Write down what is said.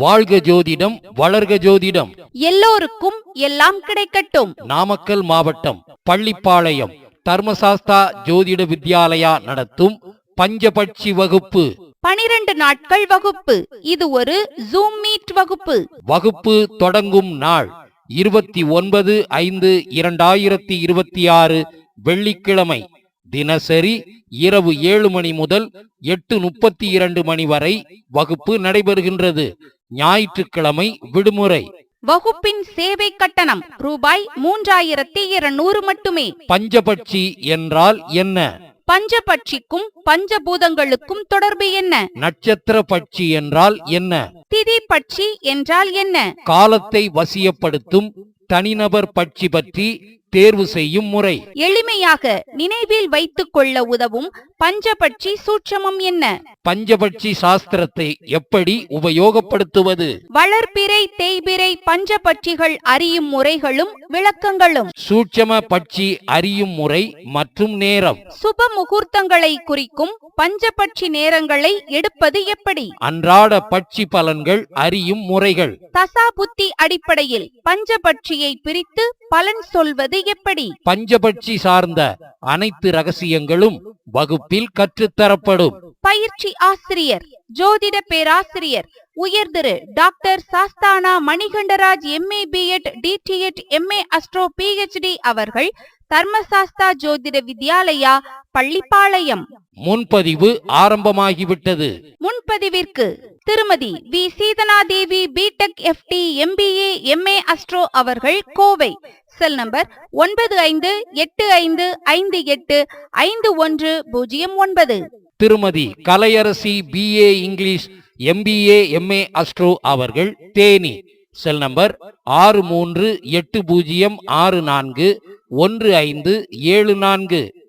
வாழ்க ஜோதிடம், வளர்க ஜோதிடம். எல்லோருக்கும் எல்லாம் கிடைக்கட்டும். நாமக்கல் மாவட்டம் பள்ளிப்பாளையம் தர்மசாஸ்தா ஜோதிட வித்யாலயா நடத்தும் பஞ்சபட்சி வகுப்பு. 12 நாட்கள் வகுப்பு. இது ஒரு ஜூம் மீட் வகுப்பு. வகுப்பு தொடங்கும் நாள் 29/5/2026 வெள்ளிக்கிழமை. தினசரி இரவு 7 மணி முதல் 8:32 மணி வரை வகுப்பு நடைபெறுகின்றது. ஞாயிற்றுக்கிழமை விடுமுறை. வகுப்பின் சேவை கட்டணம் ரூபாய் 3200 மட்டுமே. பஞ்சபட்சி என்றால் என்ன? பஞ்சபட்சிக்கும் பஞ்சபூதங்களுக்கும் தொடர்பு என்ன? நட்சத்திர பட்சி என்றால் என்ன? திதி பட்சி என்றால் என்ன? காலத்தை வசியப்படுத்தும் தனிநபர் பட்சி பற்றி தேர்வு செய்யும் முறை. எளிமையாக நினைவில் வைத்துக் கொள்ள உதவும் பஞ்சபட்சி சூட்சமம் என்ன? பஞ்சபட்சி சாஸ்திரத்தை எப்படி உபயோகப்படுத்துவது? வளர்பிறை தேய்பிறை பஞ்சபட்சிகள் அறியும் முறைகளும் விளக்கங்களும். சூட்சம பட்சி அறியும் முறை மற்றும் நேரம். சுப முகூர்த்தங்களை குறிக்கும் பஞ்சபட்சி நேரங்களை எடுப்பது எப்படி? அன்றாட பட்சி பலன்கள் அறியும் முறைகள். தசா புத்தி அடிப்படையில் பஞ்சபட்சியை பிரித்து பலன் சொல்வது எப்படி? பஞ்சபட்சி சார்ந்த அனைத்து ரகசியங்களும் வகுப்பில் கற்றுத்தரப்படும். பயிற்சி ஆசிரியர் ஜோதிட பேராசிரியர் உயர் Thiru doctor Sasthana Manikandaraj MA B.Ed DTEd MA astro PhD அவர்கள் தர்மசாஸ்தா ஜோதிட வித்யாலயா பள்ளிப்பாளையம். முன்பதிவு ஆரம்பமாகிவிட்டது. முன்பதிவிற்கு Thirumathi V Seethanadevi B.Tech FT MBA MA astro அவர்கள் Kovai. Cell number 958585151009. Thirumathi Kalaiyarasi BA English MBA MA astro அவர்கள் தேனி. Cell number 6380641574.